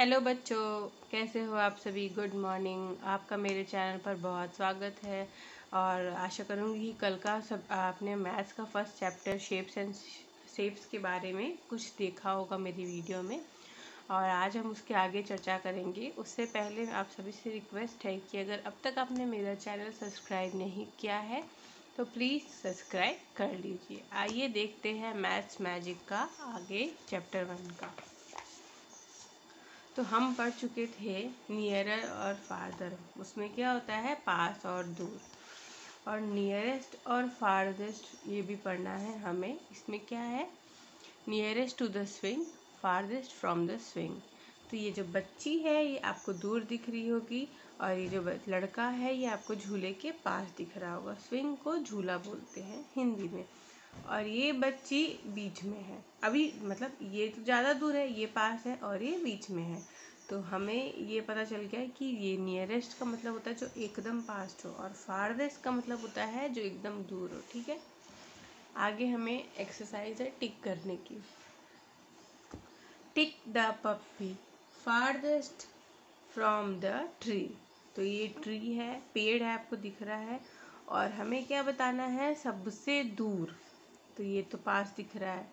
Hello बच्चों, कैसे हो आप सभी। Good morning. आपका मेरे चैनल पर बहुत स्वागत है और आशा करूँगी कि कल का सब आपने मैथ्स का first chapter shapes and shapes के बारे में कुछ देखा होगा मेरी वीडियो में, और आज हम उसके आगे चर्चा करेंगे। उससे पहले आप सभी से रिक्वेस्ट है कि अगर अब तक आपने मेरा चैनल सब्सक्राइब नहीं किया है तो प्लीज़ सब्सक्राइब कर लीजिए। आइए देखते हैं मैथ्स मैजिक का आगे चैप्टर 1 का। तो हम पढ़ चुके थे नियरर और फारदर। उसमें क्या होता है, पास और दूर। और नियरेस्ट और फारदेस्ट ये भी पढ़ना है हमें। इसमें क्या है, nearest to the swing, farthest from the swing. तो ये जो बच्ची है ये आपको दूर दिख रही होगी, और ये जो लड़का है ये आपको झूले के पास दिख रहा होगा। स्विंग को झूला बोलते हैं हिंदी में। और ये बच्ची बीच में है, अभी मतलब ये तो ज़्यादा दूर है, ये पास है और ये बीच में है। तो हमें ये पता चल गया कि ये नियरेस्ट का मतलब होता है जो एकदम पास हो, और फारदेस्ट का मतलब होता है जो एकदम दूर हो। ठीक है, आगे हमें एक्सरसाइज है टिक करने की। Tick the puppy farthest from the tree. तो ये ट्री है, पेड़ है, आपको दिख रहा है, और हमें क्या बताना है, सबसे दूर। तो ये तो पास दिख रहा है,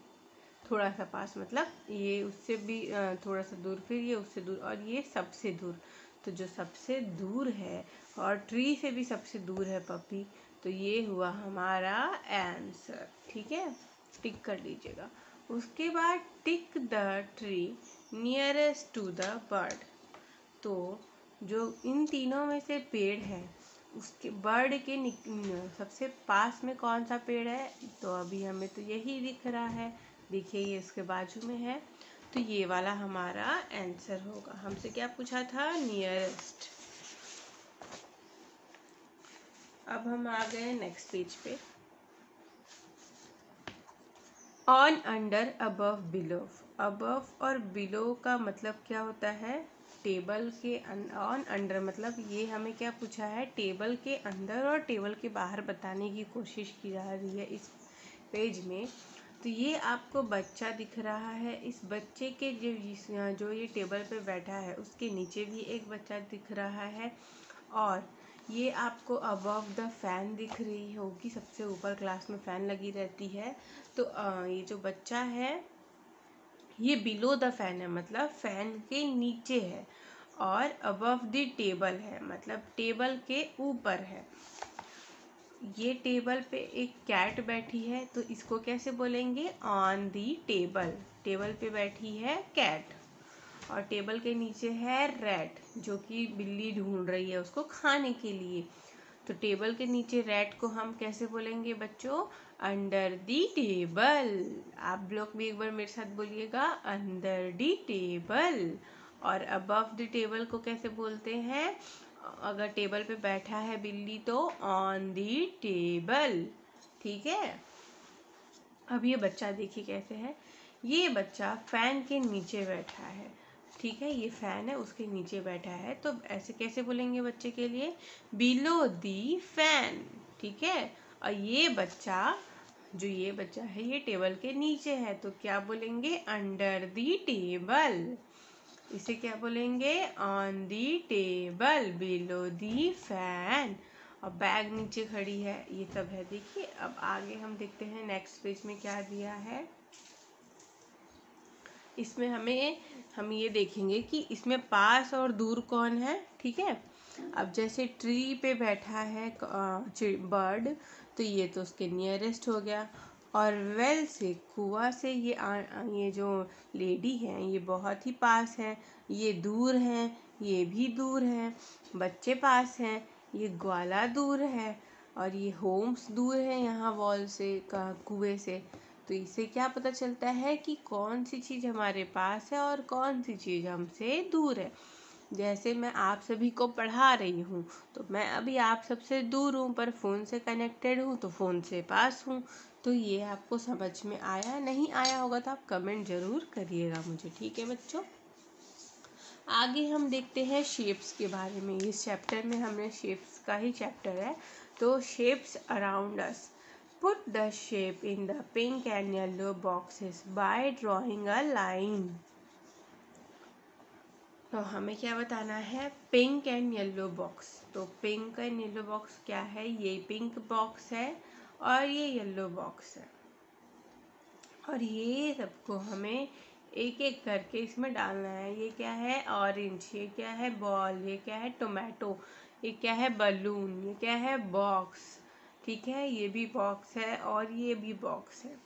थोड़ा सा पास मतलब ये उससे भी थोड़ा सा दूर, फिर ये उससे दूर, और ये सबसे दूर। तो जो सबसे दूर है और ट्री से भी सबसे दूर है पपी, तो ये हुआ हमारा आंसर। ठीक है, टिक कर लीजिएगा। उसके बाद tick the tree nearest to the bird. तो जो इन तीनों में से पेड़ है उसके बर्ड के सबसे पास में कौन सा पेड़ है, तो अभी हमें तो यही दिख रहा है। देखिए ये इसके बाजू में है, तो ये वाला हमारा आंसर होगा। हमसे क्या पूछा था, नियरेस्ट। अब हम आ गए नेक्स्ट पेज पे। On, under, above, below. Above और बिलो का मतलब क्या होता है, टेबल के ऑन अंडर मतलब ये हमें क्या पूछा है, टेबल के अंदर और टेबल के बाहर बताने की कोशिश की जा रही है इस पेज में। तो ये आपको बच्चा दिख रहा है, इस बच्चे के जो ये टेबल पे बैठा है उसके नीचे भी एक बच्चा दिख रहा है, और ये आपको अबव द फैन दिख रही होगी, सबसे ऊपर क्लास में फ़ैन लगी रहती है। तो ये जो बच्चा है ये बिलो द फैन है, मतलब फैन के नीचे है, और अबव द टेबल है मतलब टेबल के ऊपर है। ये टेबल पे एक कैट बैठी है, तो इसको कैसे बोलेंगे, ऑन दी टेबल। टेबल पे बैठी है कैट, और टेबल के नीचे है रैट, जो कि बिल्ली ढूंढ रही है उसको खाने के लिए। तो टेबल के नीचे रैट को हम कैसे बोलेंगे बच्चों, अंडर दी टेबल। आप लोग भी एक बार मेरे साथ बोलिएगा, अंडर दी टेबल। और अबव द टेबल को कैसे बोलते हैं, अगर टेबल पे बैठा है बिल्ली तो ऑन दी टेबल। ठीक है, अब ये बच्चा देखिए कैसे है, ये बच्चा फैन के नीचे बैठा है। ठीक है, ये फैन है उसके नीचे बैठा है, तो ऐसे कैसे बोलेंगे बच्चे के लिए, बिलो दी फैन। ठीक है, और ये बच्चा है ये टेबल के नीचे है, तो क्या बोलेंगे, अंडर दी टेबल। इसे क्या बोलेंगे, on the table, below the fan. और बैग नीचे खड़ी है, ये सब है। देखिए अब आगे हम देखते हैं नेक्स्ट पेज में क्या दिया है। इसमें हम ये देखेंगे कि इसमें पास और दूर कौन है। ठीक है, अब जैसे ट्री पे बैठा है बर्ड, तो ये तो उसके नियरेस्ट हो गया। और वेल से, कुआं से, ये जो लेडी है ये बहुत ही पास है। ये दूर हैं, ये भी दूर हैं। बच्चे पास हैं, ये ग्वाला दूर है, और ये होम्स दूर है यहाँ वॉल से, कुएं से। तो इससे क्या पता चलता है कि कौन सी चीज़ हमारे पास है और कौन सी चीज़ हमसे दूर है। जैसे मैं आप सभी को पढ़ा रही हूँ, तो मैं अभी आप सबसे दूर हूँ, पर फ़ोन से कनेक्टेड हूँ, तो फ़ोन से पास हूँ। तो ये आपको समझ में आया, नहीं आया होगा तो आप कमेंट ज़रूर करिएगा मुझे। ठीक है बच्चों, आगे हम देखते हैं शेप्स के बारे में। इस चैप्टर में हमने शेप्स का ही चैप्टर है, तो shapes around us. Put the shape in the pink and yellow boxes by drawing a line. तो हमें क्या बताना है, पिंक एंड येलो बॉक्स। तो पिंक एंड येलो बॉक्स क्या है, ये पिंक बॉक्स है और ये येलो बॉक्स है, और ये सबको हमें एक एक करके इसमें डालना है। ये क्या है, ऑरेंज, ये क्या है, बॉल, ये क्या है, टोमेटो, ये क्या है, बलून, ये क्या है, बॉक्स, ठीक है, ये भी बॉक्स है और ये भी बॉक्स है।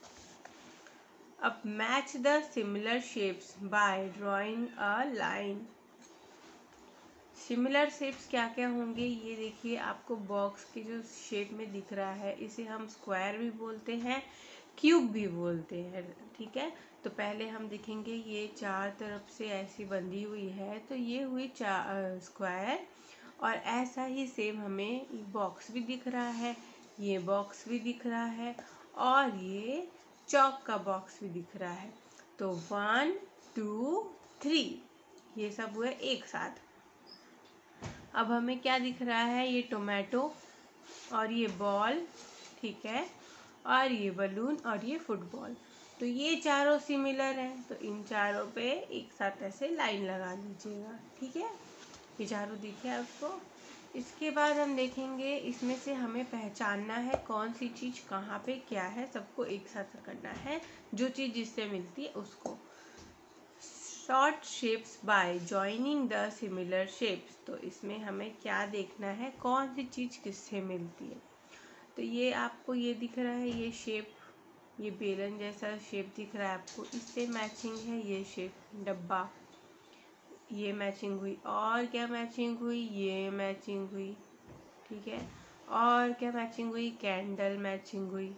अब match the similar shapes by drawing a line. Similar shapes क्या क्या होंगे, ये देखिए आपको बॉक्स के जो शेप में दिख रहा है, इसे हम स्क्वायर भी बोलते हैं, क्यूब भी बोलते हैं, ठीक है। तो पहले हम देखेंगे, ये चार तरफ से ऐसी बंधी हुई है, तो ये हुई स्क्वायर। और ऐसा ही सेम हमें बॉक्स भी दिख रहा है, ये बॉक्स भी दिख रहा है, और ये चौक का बॉक्स भी दिख रहा है। तो 1 2 3 ये सब हुए एक साथ। अब हमें क्या दिख रहा है, ये टोमेटो और ये बॉल, ठीक है, और ये बलून और ये फुटबॉल। तो ये चारों सिमिलर हैं, तो इन चारों पे एक साथ ऐसे लाइन लगा लीजिएगा, ठीक है। ये चारों दिखे आपको। इसके बाद हम देखेंगे, इसमें से हमें पहचानना है कौन सी चीज़ कहाँ पे क्या है, सबको एक साथ करना है, जो चीज़ जिससे मिलती है उसको। Short shapes bye joining the similar shapes. तो इसमें हमें क्या देखना है, कौन सी चीज़ किससे मिलती है। तो ये आपको ये दिख रहा है, ये शेप, ये बेलन जैसा शेप दिख रहा है आपको, इससे मैचिंग है ये शेप, डब्बा, ये मैचिंग हुई। और क्या मैचिंग हुई, ये मैचिंग हुई, ठीक है। और क्या मैचिंग हुई, कैंडल मैचिंग हुई।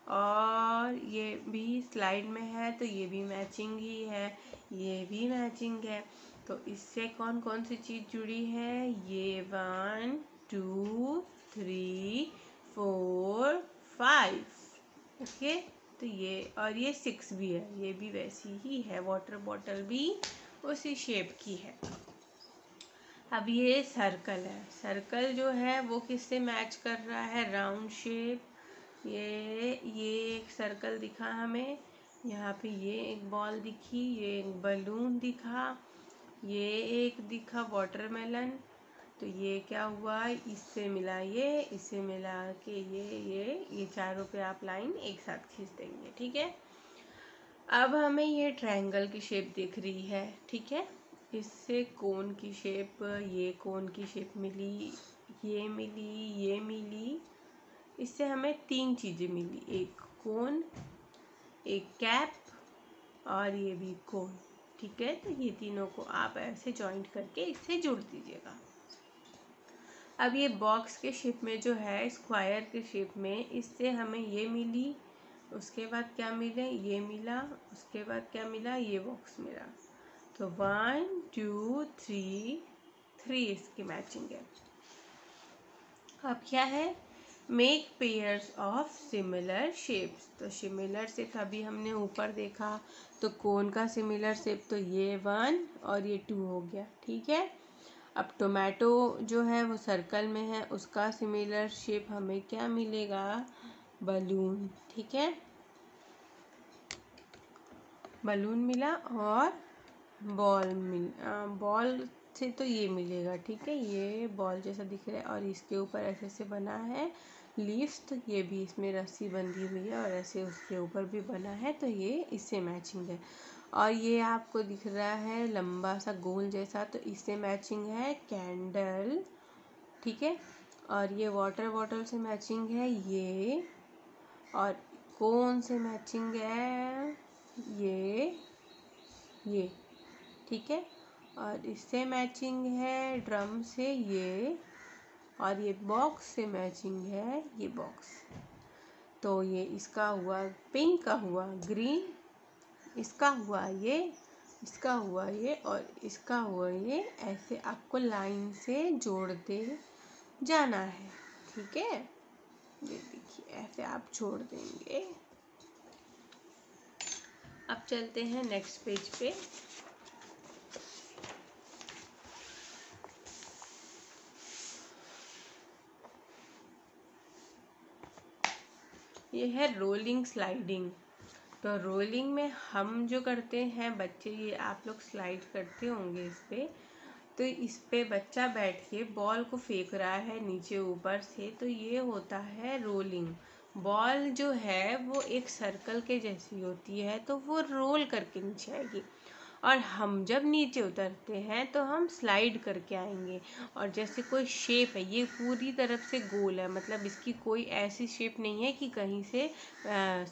और ये भी स्लाइड में है, तो ये भी मैचिंग ही है, ये भी मैचिंग है। तो इससे कौन कौन सी चीज़ जुड़ी है, ये 1 2 3 4 5, ओके। तो ये और ये 6 भी है, ये भी वैसी ही है, वाटर बॉटल भी उसी शेप की है। अब ये सर्कल है, सर्कल जो है वो किससे मैच कर रहा है, राउंड शेप। ये एक सर्कल दिखा हमें, यहाँ पे ये एक बॉल दिखी, ये एक बलून दिखा, ये एक दिखा वाटरमेलन। तो ये क्या हुआ, इससे मिला ये, इससे मिला के ये चारों पे आप लाइन एक साथ खींच देंगे, ठीक है। अब हमें ये ट्रायंगल की शेप दिख रही है, ठीक है। इससे कोन की शेप, ये कोन की शेप मिली, ये मिली, ये मिली। इससे हमें 3 चीज़ें मिली, एक कोन, एक कैप और ये भी कोन, ठीक है। तो ये तीनों को आप ऐसे जॉइंट करके इससे जोड़ दीजिएगा। अब ये बॉक्स के शेप में जो है, स्क्वायर के शेप में, इससे हमें ये मिली, उसके बाद क्या मिले, ये मिला, उसके बाद क्या मिला, ये बॉक्स मिला। तो 1 2 3 3 इसकी मैचिंग है। अब क्या है, make pairs of similar shapes. तो सिमिलर शेप अभी हमने ऊपर देखा, तो कोन का सिमिलर शेप तो ये 1 और ये 2 हो गया, ठीक है। अब टोमेटो जो है वो सर्कल में है, उसका सिमिलर शेप हमें क्या मिलेगा, बलून, ठीक है, बलून मिला। और बॉल से तो ये मिलेगा, ठीक है, ये बॉल जैसा दिख रहा है, और इसके ऊपर ऐसे से बना है लीव्स, तो ये भी इसमें रस्सी बंधी हुई है और ऐसे उसके ऊपर भी बना है, तो ये इससे मैचिंग है। और ये आपको दिख रहा है लंबा सा गोल जैसा, तो इससे मैचिंग है कैंडल, ठीक है। और ये वाटर बॉटल से मैचिंग है ये, और कोन से मैचिंग है ये, ठीक है। और इससे मैचिंग है ड्रम से ये, और ये बॉक्स से मैचिंग है ये बॉक्स। तो ये इसका हुआ पिंक का हुआ ग्रीन, इसका हुआ ये, इसका हुआ ये, और इसका हुआ ये। ऐसे आपको लाइन से जोड़ते जाना है, ठीक है। ये देखिए ऐसे आप जोड़ देंगे। अब चलते हैं नेक्स्ट पेज पे। ये है रोलिंग स्लाइडिंग। तो रोलिंग में हम जो करते हैं बच्चे, ये आप लोग स्लाइड करते होंगे इस पे, तो इस पे बच्चा बैठ के बॉल को फेंक रहा है नीचे ऊपर से, तो ये होता है रोलिंग। बॉल जो है वो एक सर्कल के जैसी होती है, तो वो रोल करके नीचे आएगी, और हम जब नीचे उतरते हैं तो हम स्लाइड करके आएंगे। और जैसे कोई शेप है, ये पूरी तरफ से गोल है, मतलब इसकी कोई ऐसी शेप नहीं है कि कहीं से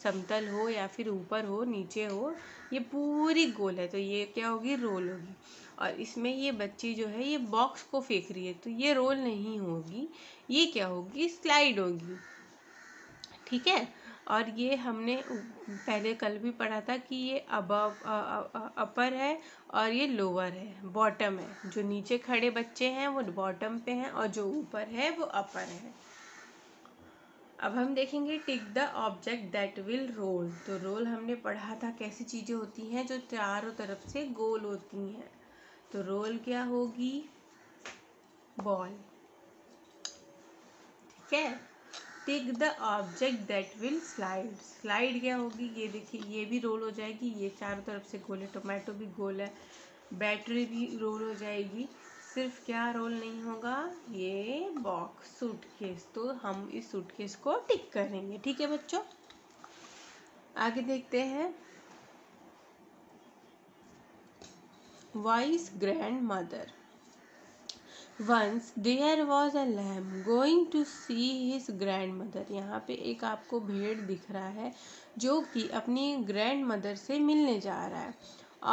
समतल हो या फिर ऊपर हो नीचे हो, ये पूरी गोल है, तो ये क्या होगी, रोल होगी। और इसमें ये बच्ची जो है ये बॉक्स को फेंक रही है, तो ये रोल नहीं होगी, ये क्या होगी, स्लाइड होगी। ठीक है। और ये हमने पहले कल भी पढ़ा था कि ये अबव अपर है और ये लोअर है, बॉटम है। जो नीचे खड़े बच्चे हैं वो बॉटम पे हैं और जो ऊपर है वो अपर है। अब हम देखेंगे tick the object that will roll. तो रोल हमने पढ़ा था कैसी चीजें होती हैं जो चारों तरफ से गोल होती हैं। तो रोल क्या होगी, बॉल। ठीक है। टिक the object that will slide. Slide क्या होगी, ये देखिए ये भी रोल हो जाएगी, ये चारों तरफ से गोल है, टोमेटो भी गोल है, बैटरी भी रोल हो जाएगी। सिर्फ क्या रोल नहीं होगा, ये बॉक्स, सूटकेस। तो हम इस सूटकेस को टिक करेंगे। ठीक है बच्चों, आगे देखते हैं। Vice grand mother. Once there was a lamb going to see his grandmother। यहाँ पे एक आपको भेड़ दिख रहा है जो कि अपनी ग्रैंड मदर से मिलने जा रहा है।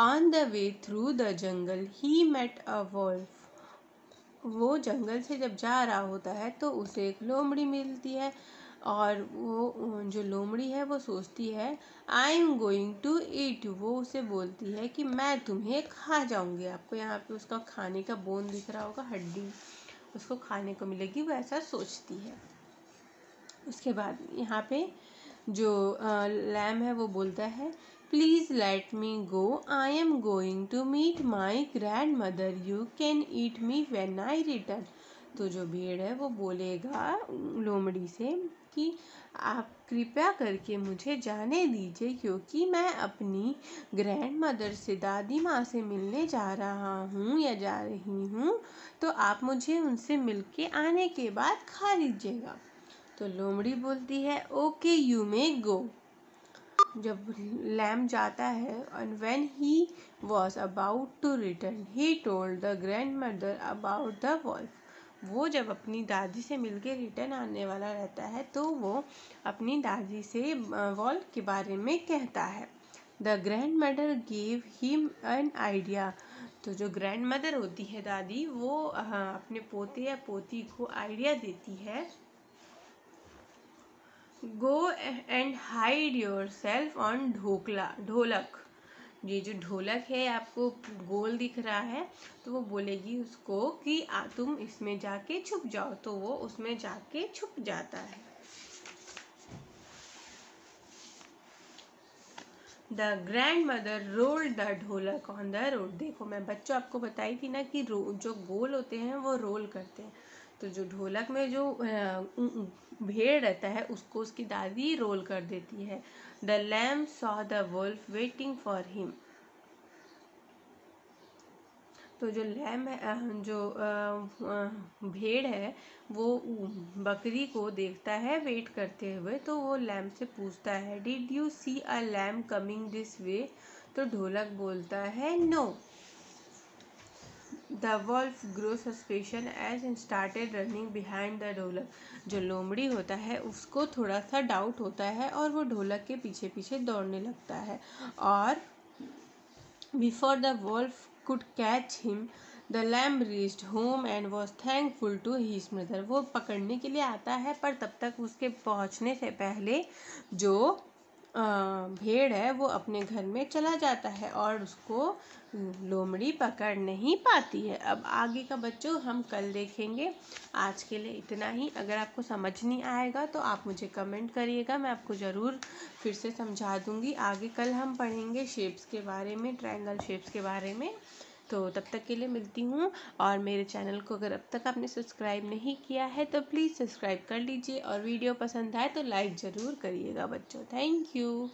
On the way through the jungle he met a wolf। वो जंगल से जब जा रहा होता है तो उसे एक लोमड़ी मिलती है, और वो जो लोमड़ी है वो सोचती है I am going to eat. वो उसे बोलती है कि मैं तुम्हें खा जाऊंगी। आपको यहाँ पे उसका खाने का बोन दिख रहा होगा, हड्डी, उसको खाने को मिलेगी, वो ऐसा सोचती है। उसके बाद यहाँ पे जो लैम है वो बोलता है please let me go, I am going to meet my grandmother, you can eat me when I return. तो जो भेड़ है वो बोलेगा लोमड़ी से कि आप कृपया करके मुझे जाने दीजिए, क्योंकि मैं अपनी ग्रैंड मदर से, दादी माँ से मिलने जा रहा हूँ या जा रही हूँ, तो आप मुझे उनसे मिलके आने के बाद खा लीजिएगा। तो लोमड़ी बोलती है ओके यू मे गो। जब लैम जाता है, and when he was about to return he told the grandmother about the wolf। वो जब अपनी दादी से मिलके रिटर्न आने वाला रहता है तो वो अपनी दादी से वॉल्फ के बारे में कहता है। The grand mother gave him an idea. तो जो ग्रैंड मदर होती है दादी, वो अपने पोते या पोती को आइडिया देती है, go and hide your self on ढोलक। ये जो ढोलक है आपको गोल दिख रहा है, तो वो बोलेगी उसको कि तुम इसमें जाके छुप जाओ, तो वो उसमें जाके छुप जाता है। The grand mother rolled the ढोलक ऑन द रोड। देखो मैं बच्चों आपको बताई थी ना कि जो गोल होते हैं वो रोल करते हैं, तो जो ढोलक में जो भेड़ रहता है उसको उसकी दादी रोल कर देती है। The lamb saw the wolf waiting for him. तो जो लैम्ब है, जो भेड़ है, वो बकरी को देखता है वेट करते हुए, तो वो लैम्ब से पूछता है did you see a lamb coming this way. तो ढोलक बोलता है no. The wolf grow suspicion as started running behind the dholak. जो लोमड़ी होता है उसको थोड़ा सा डाउट होता है और वो ढोलक के पीछे पीछे दौड़ने लगता है, और before the wolf could catch him, the lamb reached home and was thankful to his mother। वो पकड़ने के लिए आता है, पर तब तक उसके पहुंचने से पहले जो भेड़ है वो अपने घर में चला जाता है और उसको लोमड़ी पकड़ नहीं पाती है। अब आगे का बच्चों हम कल देखेंगे। आज के लिए इतना ही। अगर आपको समझ नहीं आएगा तो आप मुझे कमेंट करिएगा, मैं आपको ज़रूर फिर से समझा दूंगी। आगे कल हम पढ़ेंगे शेप्स के बारे में, ट्रायंगल शेप्स के बारे में। तो तब तक के लिए मिलती हूँ, और मेरे चैनल को अगर अब तक आपने सब्सक्राइब नहीं किया है तो प्लीज़ सब्सक्राइब कर लीजिए, और वीडियो पसंद आए तो लाइक ज़रूर करिएगा बच्चों। Thank you.